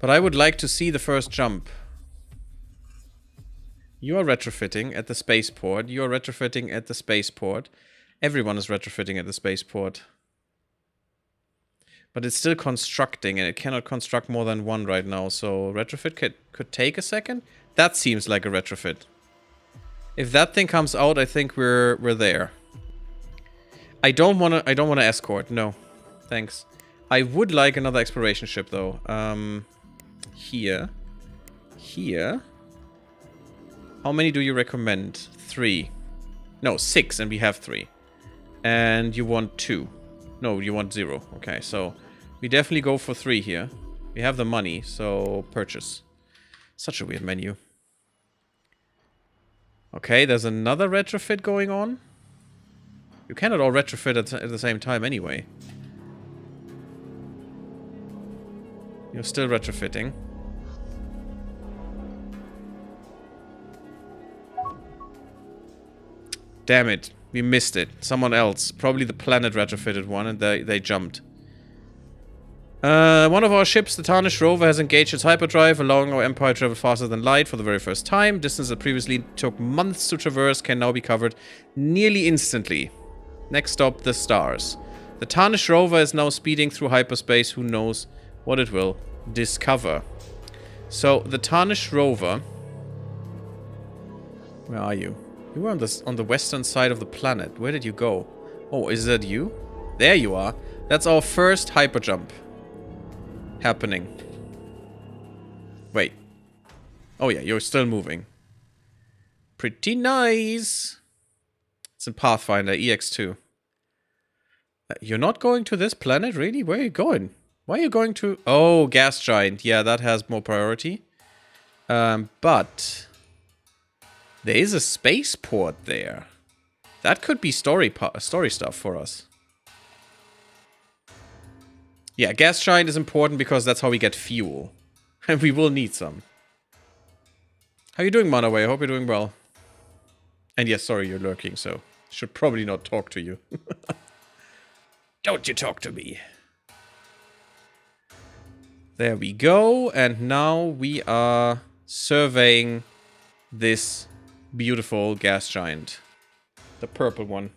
But I would like to see the first jump. You are retrofitting at the spaceport. You are retrofitting at the spaceport. Everyone is retrofitting at the spaceport. But it's still constructing, and it cannot construct more than one right now. So retrofit could take a second. That seems like a retrofit. If that thing comes out, I think we're there. I don't wanna escort. No, thanks. I would like another exploration ship though. Here. How many do you recommend? 3. No, 6, and we have 3. And you want 2. No, you want 0. Okay, so we definitely go for 3 here. We have the money, so purchase. Such a weird menu. Okay, there's another retrofit going on. You cannot all retrofit at the same time anyway. You're still retrofitting. Damn it. We missed it. Someone else. Probably the planet retrofitted one and they jumped. One of our ships, the Tarnished Rover, has engaged its hyperdrive, allowing our Empire to travel faster than light for the very first time. Distance that previously took months to traverse can now be covered nearly instantly. Next stop, the stars. The Tarnished Rover is now speeding through hyperspace. Who knows what it will discover. So, the Tarnished Rover... Where are you? You were on the western side of the planet. Where did you go? Oh, is that you? There you are. That's our first hyperjump happening. Wait. Oh yeah, you're still moving. Pretty nice. It's in Pathfinder, EX2. You're not going to this planet, really? Where are you going? Why are you going to... Oh, gas giant. Yeah, that has more priority. But... there is a spaceport there. That could be story stuff for us. Yeah, gas giant is important because that's how we get fuel. And we will need some. How are you doing, Manaway? I hope you're doing well. And yes, sorry, you're lurking, so... should probably not talk to you. Don't you talk to me. There we go. And now we are surveying this beautiful gas giant. The purple one.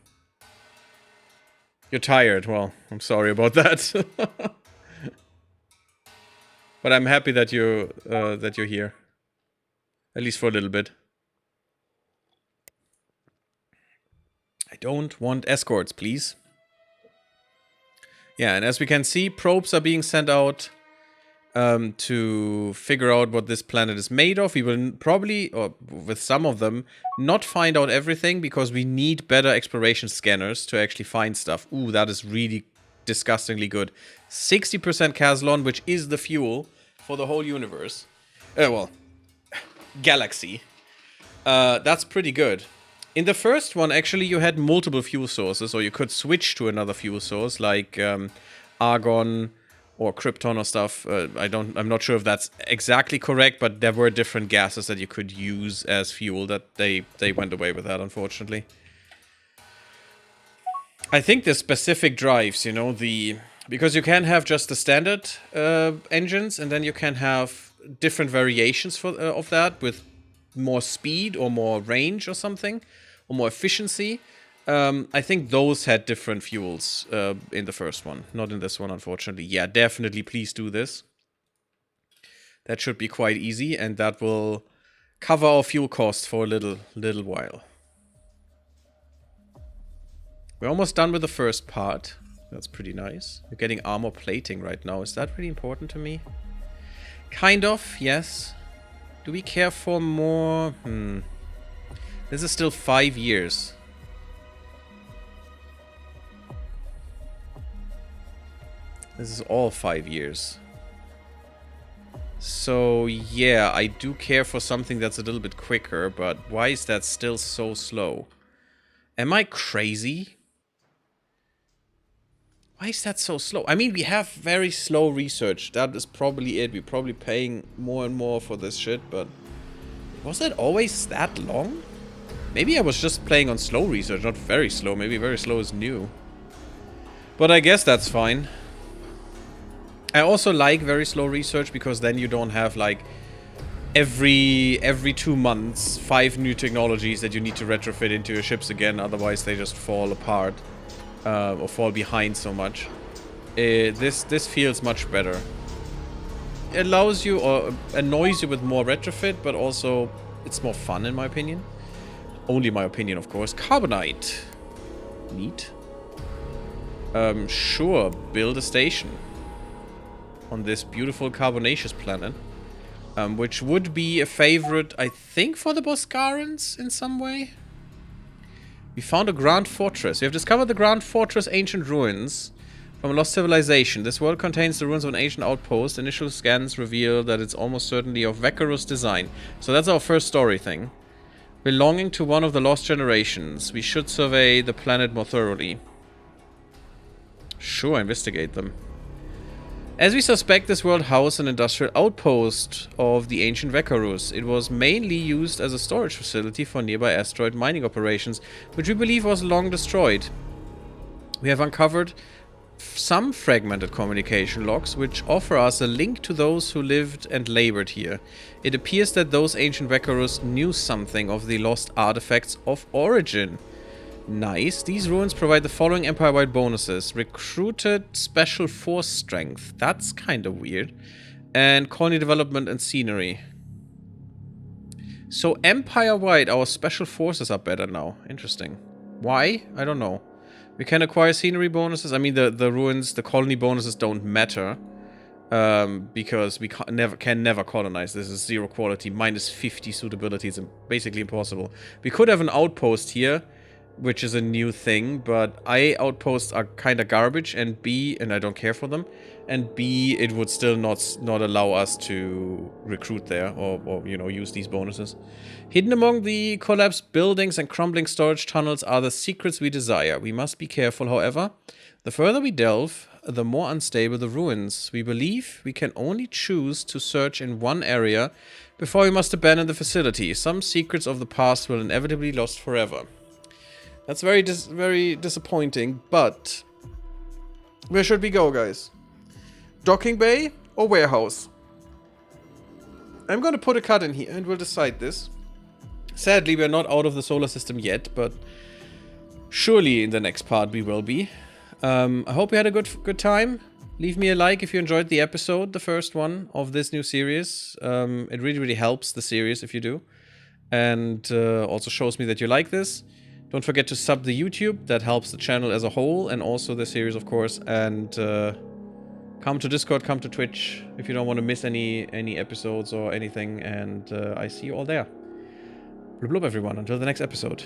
You're tired. Well, I'm sorry about that. But I'm happy that you're here. At least for a little bit. I don't want escorts, please. Yeah, and as we can see, probes are being sent out. to figure out what this planet is made of. We will probably, or with some of them, not find out everything because we need better exploration scanners to actually find stuff. Ooh, that is really disgustingly good. 60% Caslon, which is the fuel for the whole universe. Well, galaxy. That's pretty good. In the first one, actually, you had multiple fuel sources, or you could switch to another fuel source, like argon or krypton or stuff. I'm not sure if that's exactly correct, but there were different gases that you could use as fuel. That they went away with that, unfortunately. I think the specific drives, you know, because you can have just the standard engines, and then you can have different variations of that with more speed or more range or something, or more efficiency. I think those had different fuels in the first one, not in this one, unfortunately. Yeah, definitely, please do this. That should be quite easy, and that will cover our fuel costs for a little while. We're almost done with the first part. That's pretty nice. We're getting armor plating right now. Is that really important to me? Kind of, yes. Do we care for more? This is still 5 years. This is all 5 years. So, yeah, I do care for something that's a little bit quicker, but why is that still so slow? Am I crazy? Why is that so slow? I mean, we have very slow research. That is probably it. We're probably paying more and more for this shit, but was it always that long? Maybe I was just playing on slow research, not very slow. Maybe very slow is new. But I guess that's fine. I also like very slow research because then you don't have like every 2 months 5 new technologies that you need to retrofit into your ships again. Otherwise, they just fall apart. Or fall behind so much. This feels much better. It allows you or annoys you with more retrofit, but also it's more fun in my opinion. Only my opinion, of course. Carbonite. Neat. Sure, build a station on this beautiful carbonaceous planet. Which would be a favorite, I think, for the Boscarans in some way. We found a Grand Fortress. We have discovered the Grand Fortress ancient ruins from a lost civilization. This world contains the ruins of an ancient outpost. Initial scans reveal that it's almost certainly of Wekkarus design. So that's our first story thing. Belonging to one of the lost generations. We should survey the planet more thoroughly. Sure, investigate them. As we suspect, this world housed an industrial outpost of the ancient Wekkarus. It was mainly used as a storage facility for nearby asteroid mining operations, which we believe was long destroyed. We have uncovered some fragmented communication logs, which offer us a link to those who lived and labored here. It appears that those ancient Wekkarus knew something of the lost artifacts of origin. Nice. These ruins provide the following Empire-wide bonuses. Recruited Special Force Strength. That's kind of weird. And colony development and scenery. So Empire-wide, our special forces are better now. Interesting. Why? I don't know. We can acquire scenery bonuses. I mean, the ruins, the colony bonuses don't matter. Because we can never colonize. This is 0 quality, minus 50 suitability. It's basically impossible. We could have an outpost here, which is a new thing, but A, outposts are kind of garbage, and B, and I don't care for them, and B, it would still not allow us to recruit there, or you know, use these bonuses. Hidden among the collapsed buildings and crumbling storage tunnels are the secrets we desire. We must be careful, however. The further we delve, the more unstable the ruins. We believe we can only choose to search in one area before we must abandon the facility. Some secrets of the past will inevitably be lost forever. That's very disappointing, but where should we go, guys? Docking bay or warehouse? I'm going to put a cut in here and we'll decide this. Sadly, we're not out of the solar system yet, but surely in the next part we will be. I hope you had a good time. Leave me a like if you enjoyed the episode, the first one of this new series. It really helps the series if you do. And also shows me that you like this. Don't forget to sub the YouTube. That helps the channel as a whole and also the series, of course. And come Come to Discord, come to Twitch if you don't want to miss any episodes or anything, and I see you all there. Blub blub everyone, until the next episode.